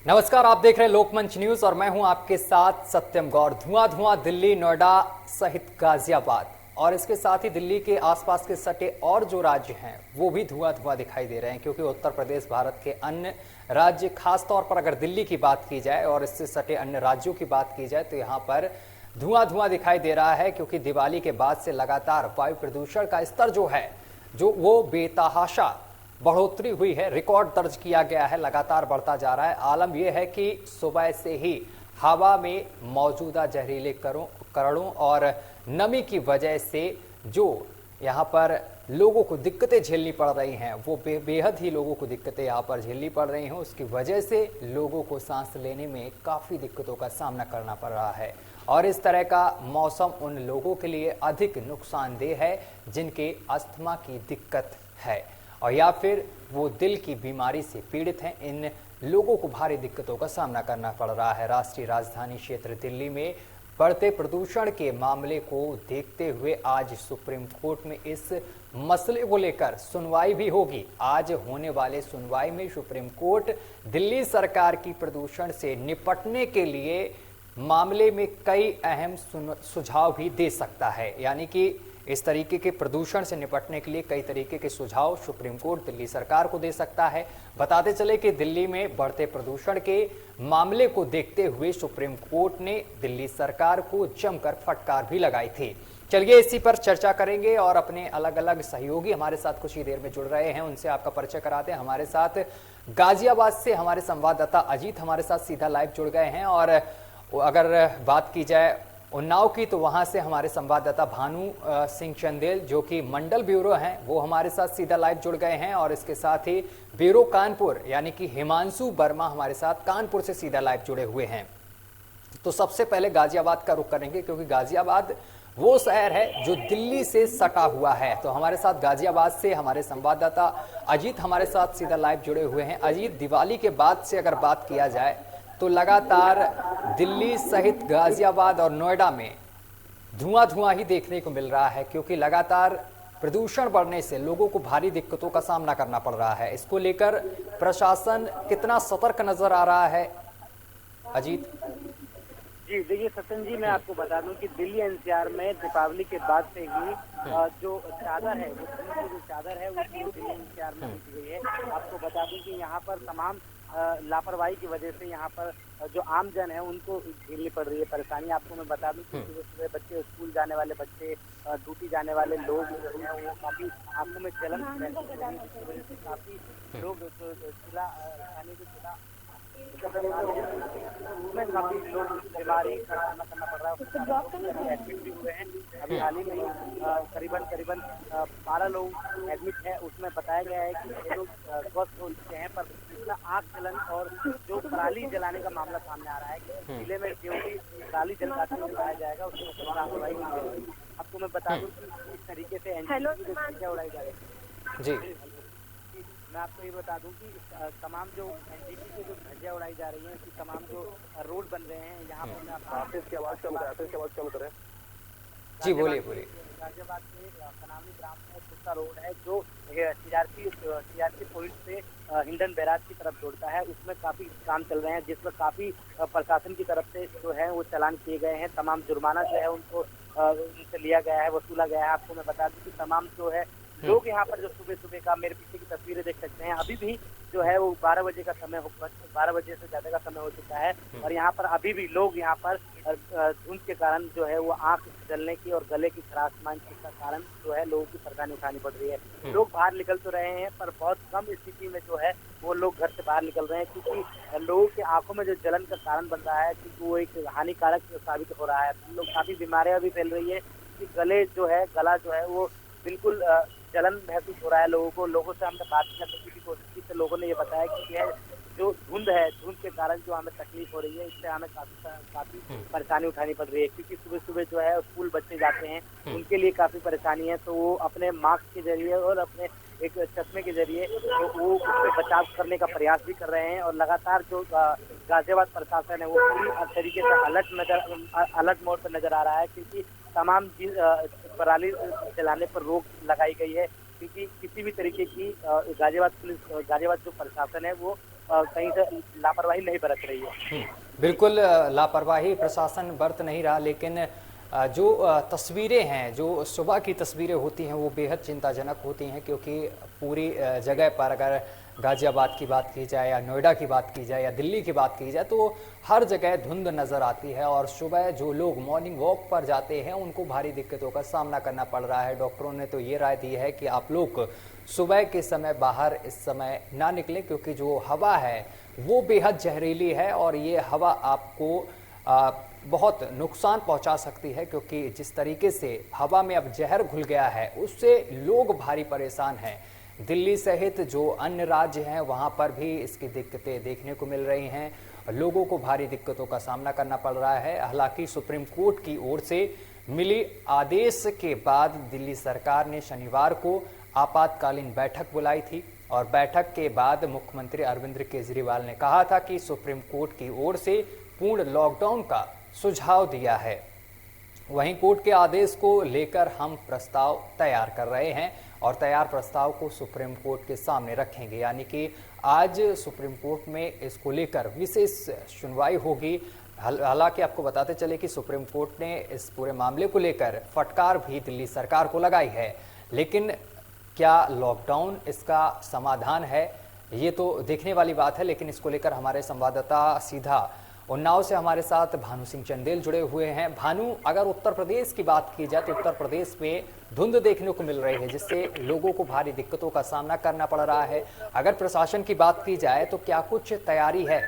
नमस्कार, आप देख रहे हैं लोकमंच न्यूज और मैं हूं आपके साथ सत्यम गौर। धुआं धुआं दिल्ली, नोएडा सहित गाजियाबाद और इसके साथ ही दिल्ली के आसपास के सटे और जो राज्य हैं वो भी धुआं धुआं दिखाई दे रहे हैं, क्योंकि उत्तर प्रदेश भारत के अन्य राज्य, खास तौर पर अगर दिल्ली की बात की जाए और इससे सटे अन्य राज्यों की बात की जाए तो यहाँ पर धुआं धुआं दिखाई दे रहा है, क्योंकि दिवाली के बाद से लगातार वायु प्रदूषण का स्तर जो वो बेतहाशा बढ़ोतरी हुई है, रिकॉर्ड दर्ज किया गया है, लगातार बढ़ता जा रहा है। आलम यह है कि सुबह से ही हवा में मौजूदा जहरीले कणों और नमी की वजह से जो यहाँ पर लोगों को दिक्कतें झेलनी पड़ रही हैं, वो बेहद ही लोगों को दिक्कतें यहाँ पर झेलनी पड़ रही हैं। उसकी वजह से लोगों को सांस लेने में काफ़ी दिक्कतों का सामना करना पड़ रहा है और इस तरह का मौसम उन लोगों के लिए अधिक नुकसानदेह है जिनके अस्थमा की दिक्कत है और या फिर वो दिल की बीमारी से पीड़ित हैं। इन लोगों को भारी दिक्कतों का सामना करना पड़ रहा है। राष्ट्रीय राजधानी क्षेत्र दिल्ली में बढ़ते प्रदूषण के मामले को देखते हुए आज सुप्रीम कोर्ट में इस मसले को लेकर सुनवाई भी होगी। आज होने वाले सुनवाई में सुप्रीम कोर्ट दिल्ली सरकार की प्रदूषण से निपटने के लिए मामले में कई अहम सुझाव भी दे सकता है। यानी कि इस तरीके के प्रदूषण से निपटने के लिए कई तरीके के सुझाव सुप्रीम कोर्ट दिल्ली सरकार को दे सकता है। बताते चले कि दिल्ली में बढ़ते प्रदूषण के मामले को देखते हुए सुप्रीम कोर्ट ने दिल्ली सरकार को जमकर फटकार भी लगाई थी। चलिए इसी पर चर्चा करेंगे और अपने अलग अलग सहयोगी हमारे साथ कुछ ही देर में जुड़ रहे हैं, उनसे आपका परिचय कराते हैं। हमारे साथ गाजियाबाद से हमारे संवाददाता अजीत हमारे साथ सीधा लाइव जुड़ गए हैं और अगर बात की जाए उन्नाव की तो वहां से हमारे संवाददाता भानु सिंह चंदेल जो कि मंडल ब्यूरो हैं वो हमारे साथ सीधा लाइव जुड़ गए हैं और इसके साथ ही ब्यूरो कानपुर यानी कि हिमांशु वर्मा हमारे साथ कानपुर से सीधा लाइव जुड़े हुए हैं। तो सबसे पहले गाजियाबाद का रुख करेंगे, क्योंकि गाजियाबाद वो शहर है जो दिल्ली से सटा हुआ है। तो हमारे साथ गाजियाबाद से हमारे संवाददाता अजीत हमारे साथ सीधा लाइव जुड़े हुए हैं। अजीत, दिवाली के बाद से अगर बात किया जाए तो लगातार दिल्ली सहित गाजियाबाद और नोएडा में धुआं धुआं ही देखने को मिल रहा है, क्योंकि लगातार प्रदूषण बढ़ने से लोगों को भारी दिक्कतों का सामना करना पड़ रहा है। इसको लेकर प्रशासन कितना सतर्क नजर आ रहा है अजीत? जी देखिए सचिन जी, मैं आपको बता दूं कि दिल्ली एनसीआर में दीपावली के बाद से ही जो चादर है वो जो चादर है वो दिल्ली एनसीआर में दी गई है। आपको बता दूं कि यहाँ पर तमाम लापरवाही की वजह से यहाँ पर जो आम जन है उनको झेलनी पड़ रही है परेशानी। आपको मैं बता दूं कि सुबह सुबह बच्चे, स्कूल जाने वाले बच्चे, ड्यूटी जाने वाले लोग जो है वो काफी आंखों में जलन काफी लोग चूल्हा खाने को चूल्हा उसमें काफी लोग बीमारी का सामना करना पड़ रहा है। एडमिट भी हुए हैं। अभी हाल ही में ही करीबन 12 लोग एडमिट हैं। उसमें बताया गया है कि 6 लोग स्वस्थ हो चुके हैं, पर इतना आग जलन और जो पराली जलाने का मामला सामने आ रहा है कि जिले में जो भी पराली जलाते हुए पाया जाएगा उसमें लापरवाही की जाएगी। आपको मैं बता दूं कि इस तरीके से एनजीटी की धज्जियां उड़ाई जा रही है। जी, मैं आपको ये बता दूं कि तमाम जो एनजीटी की जो धज्जियां उड़ाई जा रही हैं, कि तमाम जो रोड बन रहे हैं यहाँ पर मैं आपकी आवाज कम करें। जी बोलिए। गाजियाबाद के कनामी ग्राम में दूसरा रोड है जो सीआरपी पॉइंट से हिंडन बैराज की तरफ जोड़ता है। उसमें काफी काम चल रहे हैं, जिसमें काफी प्रशासन की तरफ से जो है वो चालान किए गए हैं। तमाम जुर्माना जो है उनको उनसे लिया गया है, वसूला गया है। आपको मैं बता दूं कि तमाम जो है लोग यहाँ पर जो सुबह सुबह का, मेरे पीछे की तस्वीरें देख सकते हैं, अभी भी जो है वो 12 बजे का समय 12 बजे से ज्यादा का समय हो चुका है और यहाँ पर अभी भी लोग यहाँ पर धुंध के कारण जो है वो आंख जलने की और गले की खराश का कारण जो है लोगों की परेशानी उठानी पड़ रही है। लोग बाहर निकल तो रहे हैं पर बहुत कम स्थिति में जो है वो लोग घर से बाहर निकल रहे हैं, क्योंकि लोगों की आंखों में जो जलन का कारण बन रहा है क्योंकि वो एक हानिकारक साबित हो रहा है। लोग काफी बीमारियां भी फैल रही है कि गला जो है वो बिल्कुल जलन महसूस हो रहा है लोगों को। लोगों से हमने बात करने की कोशिश की तो लोगों ने ये बताया कि यह जो धुंध के कारण जो हमें तकलीफ हो रही है, इससे हमें काफी परेशानी उठानी पड़ रही है, क्योंकि सुबह सुबह जो है स्कूल बच्चे जाते हैं उनके लिए काफी परेशानी है। तो वो अपने मास्क के जरिए और अपने एक चश्मे के जरिए तो वो उससे बचाव करने का प्रयास भी कर रहे हैं और लगातार जो गाजियाबाद प्रशासन है वो पूरी तरीके से अलर्ट मोड पर नजर आ रहा है, क्योंकि तमाम पराली जलाने पर रोक लगाई गई है, क्योंकि किसी भी तरीके की गाजियाबाद जो प्रशासन है वो कहीं से लापरवाही नहीं बरत रही है। बिल्कुल लापरवाही प्रशासन बरत नहीं रहा, लेकिन जो तस्वीरें हैं, जो सुबह की तस्वीरें होती हैं वो बेहद चिंताजनक होती हैं, क्योंकि पूरी जगह पर अगर गाजियाबाद की बात की जाए या नोएडा की बात की जाए या दिल्ली की बात की जाए तो हर जगह धुंध नज़र आती है। और सुबह जो लोग मॉर्निंग वॉक पर जाते हैं उनको भारी दिक्कतों का सामना करना पड़ रहा है। डॉक्टरों ने तो ये राय दी है कि आप लोग सुबह के समय बाहर इस समय ना निकलें, क्योंकि जो हवा है वो बेहद जहरीली है और ये हवा आपको बहुत नुकसान पहुंचा सकती है, क्योंकि जिस तरीके से हवा में अब जहर घुल गया है उससे लोग भारी परेशान हैं। दिल्ली सहित जो अन्य राज्य हैं वहां पर भी इसकी दिक्कतें देखने को मिल रही हैं, लोगों को भारी दिक्कतों का सामना करना पड़ रहा है। हालांकि सुप्रीम कोर्ट की ओर से मिली आदेश के बाद दिल्ली सरकार ने शनिवार को आपातकालीन बैठक बुलाई थी और बैठक के बाद मुख्यमंत्री अरविंद केजरीवाल ने कहा था कि सुप्रीम कोर्ट की ओर से पूर्ण लॉकडाउन का सुझाव दिया है। वहीं कोर्ट के आदेश को लेकर हम प्रस्ताव तैयार कर रहे हैं और तैयार प्रस्ताव को सुप्रीम कोर्ट के सामने रखेंगे, यानी कि आज सुप्रीम कोर्ट में इसको लेकर विशेष सुनवाई होगी। हालांकि आपको बताते चले कि सुप्रीम कोर्ट ने इस पूरे मामले को लेकर फटकार भी दिल्ली सरकार को लगाई है, लेकिन क्या लॉकडाउन इसका समाधान है ये तो देखने वाली बात है। लेकिन इसको लेकर हमारे संवाददाता सीधा उन्नाव से हमारे साथ भानु सिंह चंदेल जुड़े हुए हैं। भानु, अगर उत्तर प्रदेश की बात की जाए तो उत्तर प्रदेश में धुंध देखने को मिल रही है, जिससे लोगों को भारी दिक्कतों का सामना करना पड़ रहा है। अगर प्रशासन की बात की जाए तो क्या कुछ तैयारी है?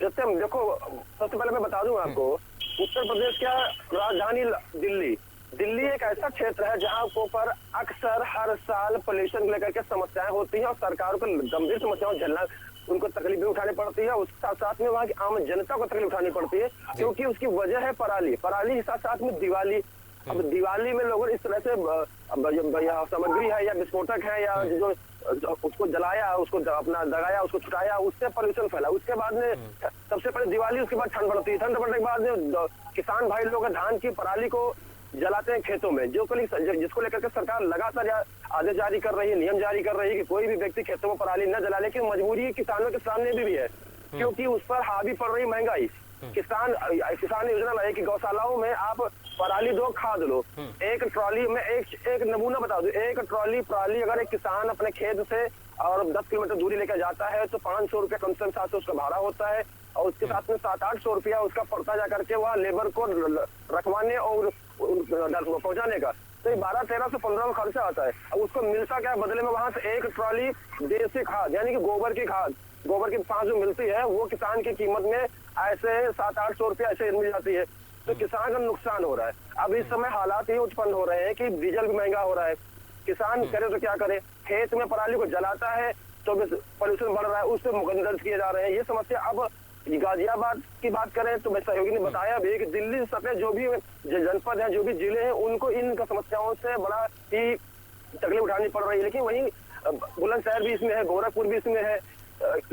जैसे देखो, सबसे पहले मैं बता दूं आपको, उत्तर प्रदेश का राजधानी दिल्ली एक ऐसा क्षेत्र है जहां को पर अक्सर हर साल पोल्यूशन को लेकर के समस्याएं होती हैं और सरकारों को गंभीर समस्याओं झेलना, उनको तकलीफें उठानी पड़ती है। उसके साथ साथ में वहाँ की आम जनता को तकलीफ उठानी पड़ती है, क्योंकि उसकी वजह है पराली के साथ साथ में दिवाली। अब दिवाली में लोगों ने इस तरह से सामग्री है या विस्फोटक है या जो उसको जलाया, उसको अपना दगाया, उसको छुटाया, उससे पोल्यूशन फैला। उसके बाद में सबसे पहले दिवाली, उसके बाद ठंड पड़ती है। ठंड पड़ने के बाद में किसान भाई लोग धान की पराली को जलाते हैं खेतों में, जिसको लेकर के सरकार लगातार आदेश जारी कर रही है, नियम जारी कर रही है कि कोई भी व्यक्ति खेतों में पराली न जला। लेकिन मजबूरी किसानों के सामने भी है, क्योंकि उस पर हावी पड़ रही महंगाई। किसान योजना लाई कि गौशालाओं में आप पराली दो, खाद लो। एक ट्रॉली में एक नमूना बता दो, एक ट्रॉली पराली अगर एक किसान अपने खेत से और 10 किलोमीटर दूरी लेकर जाता है तो 500 रुपया कम से कम 700 उसका भाड़ा होता है, और उसके साथ में 700-800 रुपया उसका पड़ता जा करके वहाँ लेबर को रखवाने और पहुंचाने का। तो ये 1200-1300 से 1500 में खर्चा आता है। अब उसको मिलता क्या है बदले में? वहां से एक ट्रॉली देसी खाद यानी कि गोबर की खाद, गोबर की खाद जो मिलती है वो किसान की कीमत में ऐसे 700-800 रुपया ऐसे मिल जाती है। तो किसान का नुकसान हो रहा है। अब इस समय हालात ये उत्पन्न हो रहे हैं कि डीजल भी महंगा हो रहा है। किसान करे तो क्या करे? खेत में पराली को जलाता है तो पोल्यूशन बढ़ रहा है, उससे मुकदमे दर्ज किए जा रहे हैं। ये समस्या अब गाजियाबाद की बात करें तो सहयोगी ने बताया भी कि दिल्ली सतह जो भी जनपद है, जो भी जिले हैं, उनको इन समस्याओं से बड़ा ही तकलीफ उठानी पड़ रही है। लेकिन वहीं बुलंदशहर भी इसमें है, गोरखपुर भी इसमें है,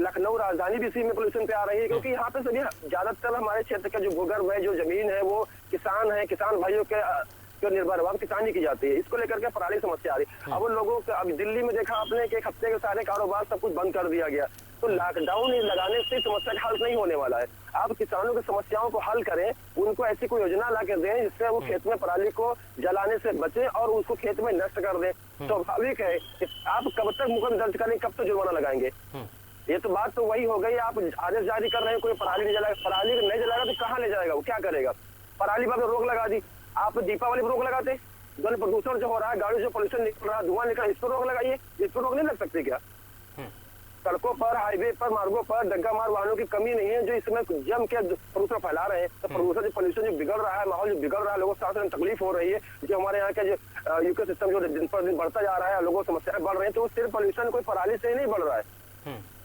लखनऊ राजधानी भी इसी में पोल्यूशन पे आ रही है, क्योंकि यहाँ पे सभी ज्यादातर हमारे क्षेत्र का जो भूगर्भ है, जो जमीन है, वो किसान है, किसान भाइयों के निर्भर है, किसानी की जाती है। इसको लेकर के पराली समस्या आ रही है। अब लोगों को अब दिल्ली में देखा आपने कि एक हफ्ते के सारे कारोबार सब कुछ बंद कर दिया गया। तो लॉकडाउन लगाने से समस्या का हल नहीं होने वाला है। आप किसानों की समस्याओं को हल करें, उनको ऐसी कोई योजना ला के दें जिससे वो खेत में पराली को जलाने से बचे और उसको खेत में नष्ट कर दें। स्वाभाविक है कि आप कब तक मुकदमा दर्ज करेंगे, कब तक जुर्माना लगाएंगे? ये तो बात तो वही हो गई। आप आदेश जारी कर रहे हैं, कोई पराली नहीं जलाएगा, पराली नहीं जलाएगा तो कहाँ ले जाएगा, वो क्या करेगा? पराली पर रोक लगा दी। आप दीपावली पर रोक लगाते, ध्वनि प्रदूषण जो हो रहा है, गाड़ी जो पोल्यूशन निकल रहा है, धुआं निकल रहा है, इस पर रोक लगाइए। इस पर रोक नहीं लग सकती क्या? सड़कों पर, हाईवे पर, मार्गों पर डग्गा मार वाहनों की कमी नहीं है जो इसमें जम के प्रदूषण फैला रहे हैं। तो पोल्यूशन जो बिगड़ रहा है, माहौल जो बिगड़ रहा है, लोगों को साथ में तकलीफ हो रही है। जो हमारे यहाँ का जो यूके सिस्टम जो दिन पर दिन बढ़ता जा रहा है, लोगों को समस्याएं बढ़ रही है, तो सिर्फ पोल्यूशन कोई पराली से ही नहीं बढ़ रहा है,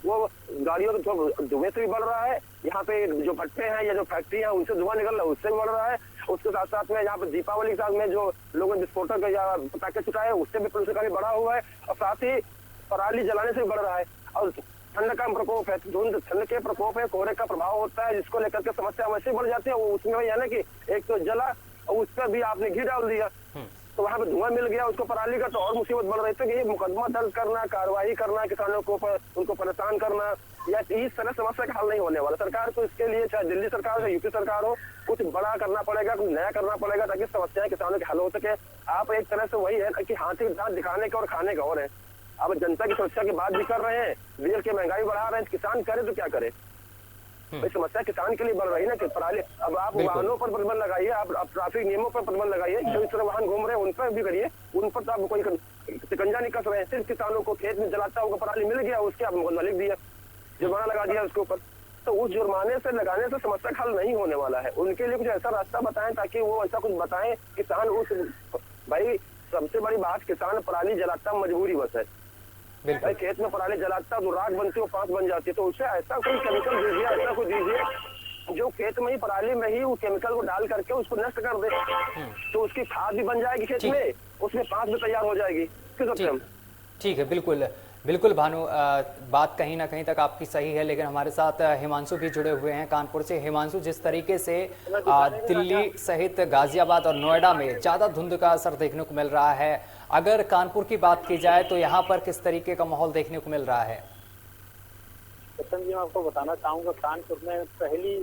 वो गाड़ियों के धुएं से भी बढ़ रहा है। यहाँ पे जो भट्टे हैं या जो फैक्ट्री है उनसे धुआं निकल रहा है, उससे भी बढ़ रहा है। उसके साथ साथ में यहाँ पे दीपावली के साथ में जो लोगों ने विस्फोटक या पटाखे छुटाए, उससे भी पोल्यूशन काफी बढ़ा हुआ है, और साथ ही पराली जलाने से भी बढ़ रहा है। और ठंड का प्रकोप है, ठंड के प्रकोप है, कोहरे का प्रभाव होता है, जिसको लेकर के समस्या वैसे बढ़ जाती है। वो उसमें वही है ना कि एक तो जला और उस पर भी आपने घी डाल दिया, तो वहाँ पे धुआं मिल गया उसको पराली का, तो और मुसीबत बढ़ रही थी कि ये मुकदमा दर्ज करना, कार्रवाई करना, किसानों को उनको परेशान करना, या इस तरह समस्या का हल नहीं होने वाला। सरकार को इसके लिए, चाहे दिल्ली सरकार हो, यूपी सरकार हो, कुछ बड़ा करना पड़ेगा, कुछ नया करना पड़ेगा, ताकि समस्याएं किसानों के हल हो सके। आप एक तरह से वही है कि हाथी के दांत दिखाने का और खाने का और है। अब जनता की सुरक्षा की बात भी कर रहे हैं, डीजल की महंगाई बढ़ा रहे हैं, किसान करे तो क्या करे? भाई समस्या किसान के लिए बढ़ रही है ना कि पराली। अब आप वाहनों पर प्रतिबंध लगाइए, आप ट्रैफिक नियमों पर प्रतिबंध लगाइए, जो इस तरह वाहन घूम रहे हैं उन पर भी करिए, उन पर तो आप कोई शिकंजा नहीं कस रहे हैं। सिर्फ किसानों को खेत में जलाता होगा पराली मिल गया, उसके आप मुकदमा लिख दिया, जुर्माना लगा दिया उसके ऊपर। तो उस जुर्माने से लगाने से समस्या का हल नहीं होने वाला है। उनके लिए कुछ ऐसा रास्ता बताएं ताकि वो ऐसा कुछ बताएं, किसान उस, भाई सबसे बड़ी बात, किसान पराली जलाता मजबूरी बस है। भाई खेत में पराली जलाता तो राख बनती है, 5 बन जाती है, तो उससे ऐसा कोई केमिकल दीजिए, ऐसा कोई दीजिए जो खेत में ही, पराली में ही वो केमिकल को डाल करके उसको नष्ट कर दे, तो उसकी खाद भी बन जाएगी खेत में, उसमें 5 भी तैयार हो जाएगी। ठीक है, बिल्कुल बिल्कुल भानु, बात कहीं ना कहीं तक आपकी सही है, लेकिन हमारे साथ हिमांशु भी जुड़े हुए हैं कानपुर से। हिमांशु, जिस तरीके से दिल्ली सहित गाजियाबाद और नोएडा में ज़्यादा धुंध का असर देखने को मिल रहा है, अगर कानपुर की बात की जाए तो यहाँ पर किस तरीके का माहौल देखने को मिल रहा है? सत्यम जी, मैं आपको बताना चाहूंगा, कानपुर में पहली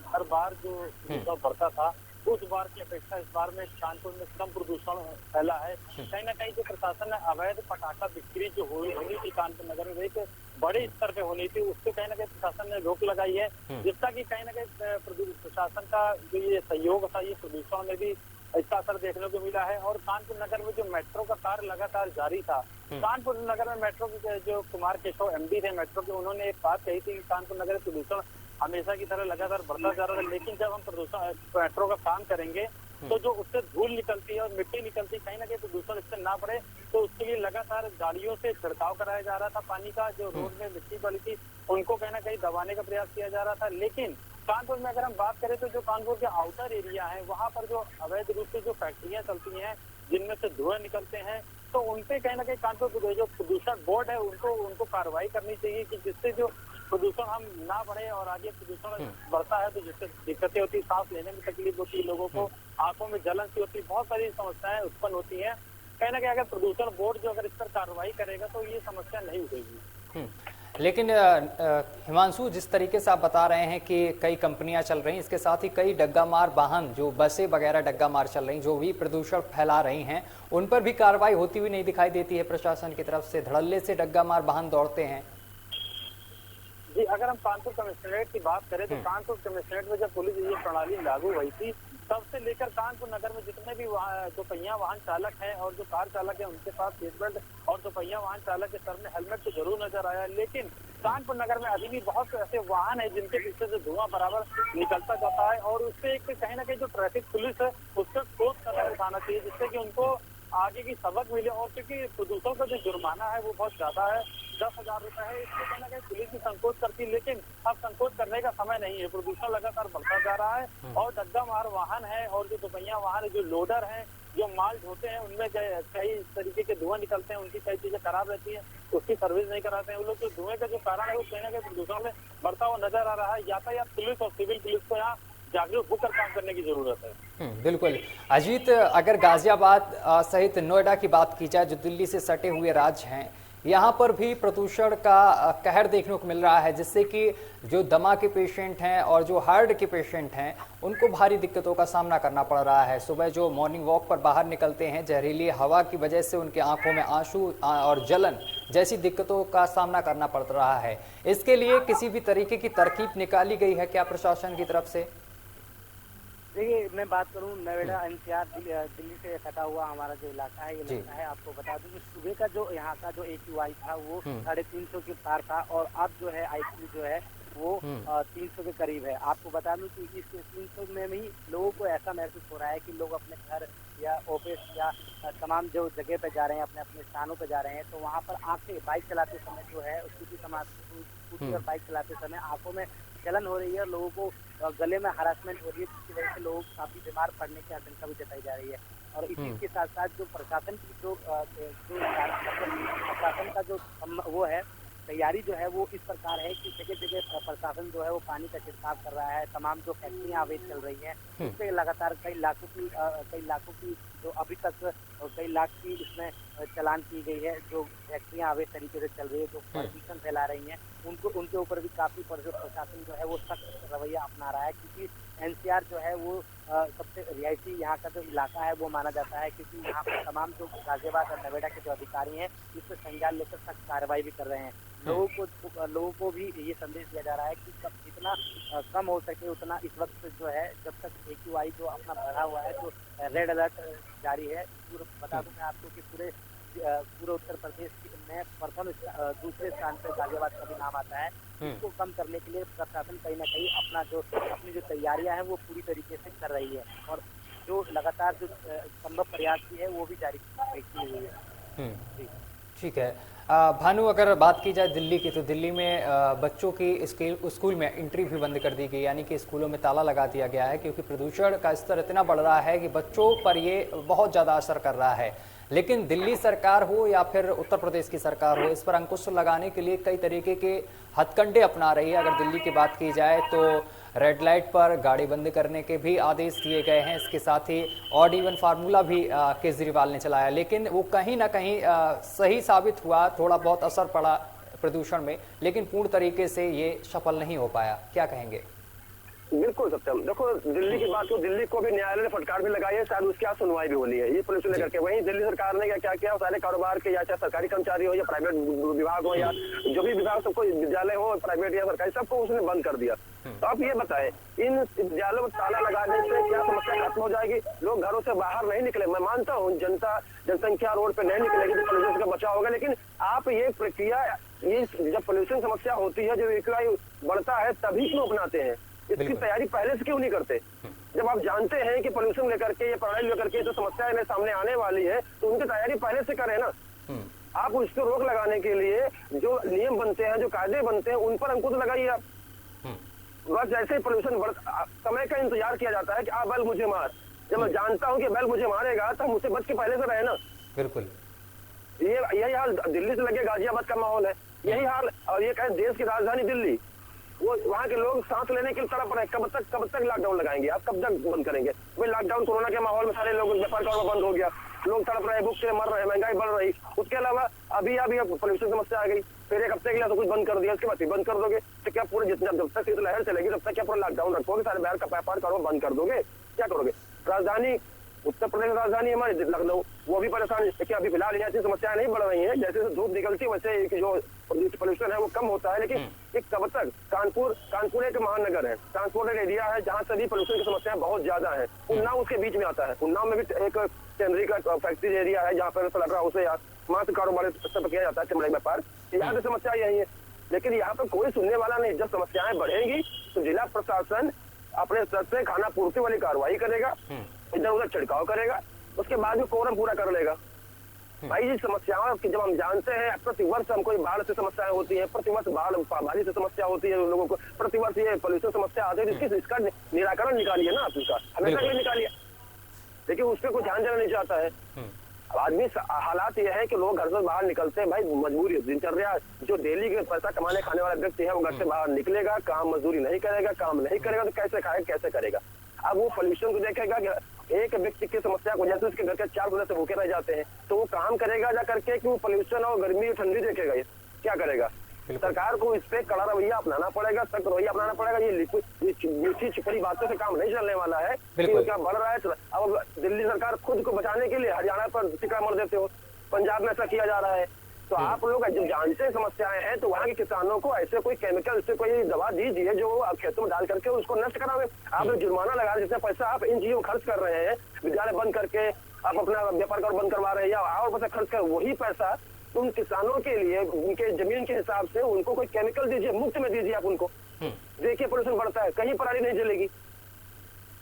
हर बार जो बढ़ता था, उस बार की अपेक्षा इस बार में कानपुर में कम प्रदूषण फैला है। कहीं ना कहीं जो प्रशासन ने अवैध पटाखा बिक्री जो होनी थी कानपुर नगर में, एक बड़े स्तर पे होनी थी, उसको कहीं ना कहीं प्रशासन ने रोक लगाई है, जिसका कि कहीं ना कहीं प्रशासन का जो ये सहयोग था, ये प्रदूषण में भी इसका असर देखने को मिला है। और कानपुर नगर में जो मेट्रो का कार्य लगातार जारी था, कानपुर नगर में मेट्रो के जो कुमार केशव एमडी थे मेट्रो के, उन्होंने एक बात कही थी कि कानपुर नगर में प्रदूषण हमेशा की तरह लगातार बढ़ता जा रहा है, लेकिन जब हम प्रदूषण मेट्रो का काम करेंगे तो जो उससे धूल निकलती है और मिट्टी निकलती है, कहीं ना कहीं प्रदूषण इससे ना बढ़े, तो उसके लिए लगातार गाड़ियों से छिड़काव कराया जा रहा था पानी का। जो रोड में मिट्टी पड़ी थी उनको कहीं ना कहीं दबाने का प्रयास किया जा रहा था। लेकिन कानपुर में अगर हम बात करें तो जो कानपुर के आउटर एरिया है, वहाँ पर जो अवैध रूप से जो फैक्ट्रियां चलती हैं, जिनमें से धुएं निकलते हैं, तो उनपे कहीं ना कहीं कानपुर जो प्रदूषण बोर्ड है उनको कार्रवाई करनी चाहिए, कि जिससे जो प्रदूषण हम ना बढ़े, और आगे प्रदूषण बढ़ता है तो जिससे दिक्कतें होती है, सांस लेने में तकलीफ होती है, लोगों को आंखों में जलन सी होती है, बहुत सारी समस्याएं उत्पन्न होती हैं। कहीं ना कहीं अगर प्रदूषण बोर्ड जो अगर इस पर कार्रवाई करेगा तो ये समस्या नहीं उठेगी। लेकिन हिमांशु, जिस तरीके से आप बता रहे हैं कि कई कंपनियां चल रही हैं, इसके साथ ही कई डग्गा मार वाहन, जो बसें वगैरह डग्गा मार चल रही, जो भी प्रदूषण फैला रही हैं, उन पर भी कार्रवाई होती हुई नहीं दिखाई देती है प्रशासन की तरफ से। धड़ल्ले से डग्गा मार वाहन दौड़ते हैं। जी, अगर हम कानपुर कमिश्नरेट की बात करें तो कानपुर कमिश्नरेट में जब पुलिस ये प्रणाली लागू हुई थी, तब से लेकर कानपुर नगर में जितने भी दोपहिया वाहन चालक हैं और जो कार चालक है, उनके पास सीट बेल्ट, और दोपहिया वाहन चालक के सर में हेलमेट तो जरूर नजर आया। लेकिन कानपुर नगर में अभी भी बहुत से ऐसे वाहन है जिनके पीछे से धुआं बराबर निकलता जाता है, और उससे एक कहीं ना कहीं जो ट्रैफिक पुलिस है उसका ठोस कदम उठाना चाहिए, जिससे कि उनको आगे की सबक मिले। और क्योंकि प्रदूषण का जो जुर्माना है वो बहुत ज्यादा है, 10,000 रुपए है, इसको कहीं ना कहीं पुलिस भी संकोच करती है, लेकिन अब संकोच करने का समय नहीं है। प्रदूषण लगातार बढ़ता जा रहा है, और डग्गा मार वाहन है और जो दोपहिया वाहन है, जो लोडर है, जो माल ढोते हैं, उनमें कई तरीके के धुआं निकलते हैं, उनकी कई चीजें खराब रहती है, उसकी सर्विस नहीं कराते हैं वो लोग। जो धुएं का जो कारण है वो कहीं ना कहीं प्रदूषण में बढ़ता हुआ नजर आ रहा है। यातायात पुलिस और सिविल पुलिस को यहाँ जागरूक होकर काम करने की जरूरत है। बिल्कुल अजीत, अगर गाजियाबाद सहित नोएडा की बात की जाए, जो दिल्ली से सटे हुए राज्य हैं, यहाँ पर भी प्रदूषण का कहर देखने को मिल रहा है, जिससे कि जो दमा के पेशेंट हैं और जो हार्ट के पेशेंट हैं, उनको भारी दिक्कतों का सामना करना पड़ रहा है। सुबह जो मॉर्निंग वॉक पर बाहर निकलते हैं, जहरीली हवा की वजह से उनके आंखों में आंसू और जलन जैसी दिक्कतों का सामना करना पड़ रहा है। इसके लिए किसी भी तरीके की तरकीब निकाली गई है क्या प्रशासन की तरफ से? देखिए, मैं बात करूं नोएडा एनसीआर दिल्ली से सटा हुआ हमारा जो इलाका है, ये इलाका है, आपको बता दूं कि सुबह का जो यहाँ का जो AQI था वो 350 के पार था, और अब जो है IQ जो है वो 300 के करीब है। आपको बता दूं कि इस 300 में भी लोगों को ऐसा महसूस हो रहा है कि लोग अपने घर या ऑफिस या तमाम जो जगह पे जा रहे हैं, अपने अपने स्थानों पे जा रहे हैं, तो वहाँ पर आंखें बाइक चलाते समय जो है स्कूटी और बाइक चलाते समय आंखों में जलन हो रही है, लोगों को गले में हरासमेंट हो रही है, जिसकी वजह से लोग काफी बीमार पड़ने की आशंका भी जताई जा रही है। और इसी के साथ साथ जो प्रशासन की जो प्रशासन का जो वो है, तैयारी जो है वो इस प्रकार है कि जगह जगह प्रशासन जो है वो पानी का छिड़काव कर रहा है। तमाम जो फैक्ट्रियां अवैध चल रही हैं उससे लगातार कई लाखों की जो अभी तक कई लाख की इसमें चालान की गई है। जो फैक्ट्रियां अवैध तरीके से चल रही है, जो प्रदूषण फैला रही हैं, उनके ऊपर भी काफी प्रशासन जो है वो सख्त रवैया अपना रहा है, क्योंकि एनसीआर जो है वो सबसे रिहायशी यहाँ का जो इलाका है वो माना जाता है, क्योंकि यहाँ पर तमाम जो गाजियाबाद और नोएडा के जो अधिकारी हैं इससे संज्ञान लेकर सख्त कार्रवाई भी कर रहे हैं। लोगों को भी ये संदेश दिया जा रहा है कि जितना कम हो सके उतना इस वक्त जो है, जब तक AQI जो अपना बढ़ा हुआ है, जो रेड अलर्ट जारी है। बता दूं मैं आपको कि पूरे उत्तर प्रदेश में दूसरे स्थान पर गाजियाबाद का भी नाम आता है। इसको कम करने के लिए प्रशासन कहीं ना कहीं अपनी जो तैयारियां हैं वो पूरी तरीके से कर रही है, और जो लगातार जो संभव प्रयास भी है वो भी जारी की हुई है। ठीक है भानु, अगर बात की जाए दिल्ली की, तो दिल्ली में बच्चों की स्कूल में एंट्री भी बंद कर दी गई, यानी कि स्कूलों में ताला लगा दिया गया है, क्योंकि प्रदूषण का स्तर इतना बढ़ रहा है कि बच्चों पर ये बहुत ज़्यादा असर कर रहा है। लेकिन दिल्ली सरकार हो या फिर उत्तर प्रदेश की सरकार हो, इस पर अंकुश लगाने के लिए कई तरीके के हथकंडे अपना रही है। अगर दिल्ली की बात की जाए तो रेड लाइट पर गाड़ी बंद करने के भी आदेश दिए गए हैं। इसके साथ ही ऑड इवन फार्मूला भी केजरीवाल ने चलाया, लेकिन वो कहीं ना कहीं सही साबित हुआ, थोड़ा बहुत असर पड़ा प्रदूषण में, लेकिन पूर्ण तरीके से ये सफल नहीं हो पाया। क्या कहेंगे? बिल्कुल सत्यम, देखो दिल्ली की बात हो, दिल्ली को भी न्यायालय ने फटकार भी लगाई है, शायद उसके यहाँ सुनवाई भी होनी है ये पोल्यूशन लेकर के। वहीं दिल्ली सरकार ने क्या किया, सारे कारोबार के, या चाहे सरकारी कर्मचारी हो या प्राइवेट विभाग हो या जो भी विभाग, सबको विद्यालय हो प्राइवेट या सरकारी, सबको उसने बंद कर दिया। तो आप ये बताएं, इन विद्यालयों में ताला लगाने से क्या समस्या खत्म हो जाएगी? लोग घरों से बाहर नहीं निकले। मैं मानता हूँ जनसंख्या रोड पे नहीं निकलेगी तो पोल्यूशन का बचाव होगा, लेकिन आप ये प्रक्रिया, ये जब पोल्यूशन समस्या होती है, जो AQI बढ़ता है, तभी क्यों अपनाते हैं? इसकी तैयारी पहले से क्यों नहीं करते? जब आप जानते हैं कि पोल्यूशन लेकर के, ये पढ़ाई लेकर के जो समस्याएं सामने आने वाली है, तो उनकी तैयारी पहले से करें ना। आप उसको रोक लगाने के लिए जो नियम बनते हैं, जो कायदे बनते हैं, उन पर अंकुश लगाइए आप। बस जैसे ही पोल्यूशन समय का इंतजार किया जाता है कि आप बैल मुझे मार, जब मैं जानता हूँ कि बैल मुझे मारेगा तो मुझसे बच के पहले से रहे ना। बिल्कुल, यही हाल दिल्ली से लगे गाजियाबाद का माहौल है, यही हाल। और ये कहे देश की राजधानी दिल्ली, वो वहाँ के लोग सांस लेने के लिए तड़प रहे हैं। कब तक लॉकडाउन लगाएंगे आप? कब तक बंद करेंगे भाई? लॉकडाउन कोरोना के माहौल में सारे लोग व्यापार कारोबार बंद हो गया, लोग तड़प रहे, भूख से मर रहे, महंगाई बढ़ रही। उसके अलावा अभी पोल्यूशन समस्या आ गई, फिर एक हफ्ते के लिए तो कुछ बंद कर दिया, उसके बाद फिर बंद कर दोगे तो क्या पूरे जब तक लहर चलेगी तब तक क्या पूरा लॉकडाउन रखोगे? सारे बाहर का व्यापार कारोबार बंद कर दोगे? क्या करोगे? राजधानी उत्तर प्रदेश राजधानी हमारी लखनऊ, वो भी परेशान है कि अभी फिलहाल यहाँ समस्याएं नहीं बढ़ रही हैं। जैसे धूप निकलती वैसे जो पोल्यूशन है वो कम होता है, लेकिन एक कब तक? कानपुर एक महानगर है, ट्रांसपोर्टेड एरिया है, जहाँ सभी पोल्यूशन की समस्याएं बहुत ज्यादा है। उन्नाव उसके बीच में आता है। उन्नाव में भी एक टेनरी का फैक्ट्री एरिया है, जहाँ पर स्लटर हाउस है, मांस कारोबार किया जाता है, चमड़े व्यापार। यहाँ की समस्या यही है, लेकिन यहाँ पर कोई सुनने वाला नहीं। जब समस्याएं बढ़ेंगी तो जिला प्रशासन अपने स्तर से खाना पूर्ति वाली कार्रवाई करेगा, इधर उधर छिड़काव करेगा, उसके बाद में कोरम पूरा कर लेगा। भाई ये समस्याओं की जब हम जानते हैं, प्रतिवर्ष हमको बाढ़ से समस्याएं होती है, प्रतिवर्ष बाढ़ से समस्या होती है लोगों को, प्रतिवर्ष ये पोल्यूशन समस्या आती है, इसका निराकरण निकालिए ना आप, इसका हमेशा के लिए निकालिए, लेकिन उस पर कोई ध्यान देना नहीं चाहता है। आदमी हालात यह है कि लोग घर से बाहर निकलते हैं, भाई मजबूरी, दिनचर्या, जो डेली के पैसा कमाने खाने वाला व्यक्ति है वो घर से बाहर निकलेगा, काम मजदूरी नहीं करेगा, काम नहीं करेगा तो कैसे खाएगा, कैसे करेगा? अब वो पोल्यूशन को देखेगा कि एक व्यक्ति की समस्या को, जैसे उसके घर के 4 सदस्य भूखे रह जाते हैं, तो वो काम करेगा जा करके कि वो पोल्यूशन और गर्मी और ठंडी देखेगा? ये क्या करेगा? सरकार को इस पे कड़ा रवैया अपनाना पड़ेगा, सख्त रवैया अपनाना पड़ेगा। ये मीठी छिपड़ी बातों से काम नहीं चलने वाला है। क्या बढ़ रहा है? अब दिल्ली सरकार खुद को बचाने के लिए हरियाणा पर टिक्का मर देते हो, पंजाब में ऐसा किया जा रहा है। तो आप लोग जब जानते हैं समस्याएं हैं, तो वहाँ के किसानों को ऐसे कोई केमिकल से कोई दवा दीजिए जो आप खेतों में डाल करके उसको नष्ट करावे। आप जुर्माना लगा, जितना पैसा आप इन चीजों खर्च कर रहे हैं, विद्यालय बंद करके आप अपना व्यापार कारोबार बंद करवा रहे हैं, या और पैसा खर्च कर, वही पैसा उन किसानों के लिए उनके जमीन के हिसाब से उनको कोई केमिकल दीजिए, मुफ्त में दीजिए आप उनको। देखिए पोल्यूशन बढ़ता है, कहीं पराली नहीं जलेगी।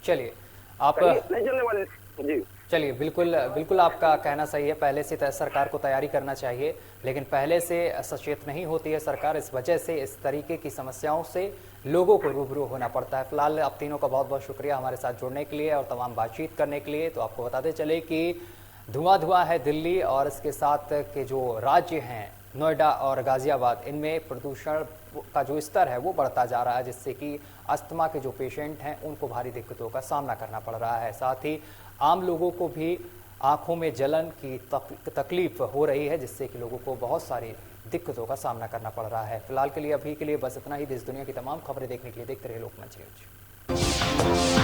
चलिए आप नहीं जलने वाले जी। चलिए, बिल्कुल आपका कहना सही है। पहले से सरकार को तैयारी करना चाहिए, लेकिन पहले से सचेत नहीं होती है सरकार। इस वजह से इस तरीके की समस्याओं से लोगों को रूबरू होना पड़ता है। फिलहाल आप तीनों का बहुत बहुत शुक्रिया हमारे साथ जुड़ने के लिए और तमाम बातचीत करने के लिए। तो आपको बताते चले कि धुआं है दिल्ली और इसके साथ के जो राज्य हैं नोएडा और गाजियाबाद, इनमें प्रदूषण का जो स्तर है वो बढ़ता जा रहा है, जिससे कि अस्थमा के जो पेशेंट हैं उनको भारी दिक्कतों का सामना करना पड़ रहा है। साथ ही आम लोगों को भी आंखों में जलन की तकलीफ हो रही है, जिससे कि लोगों को बहुत सारी दिक्कतों का सामना करना पड़ रहा है। फिलहाल के लिए अभी के लिए बस इतना ही। देश दुनिया की तमाम खबरें देखने के लिए देखते रहिए लोकमंच न्यूज।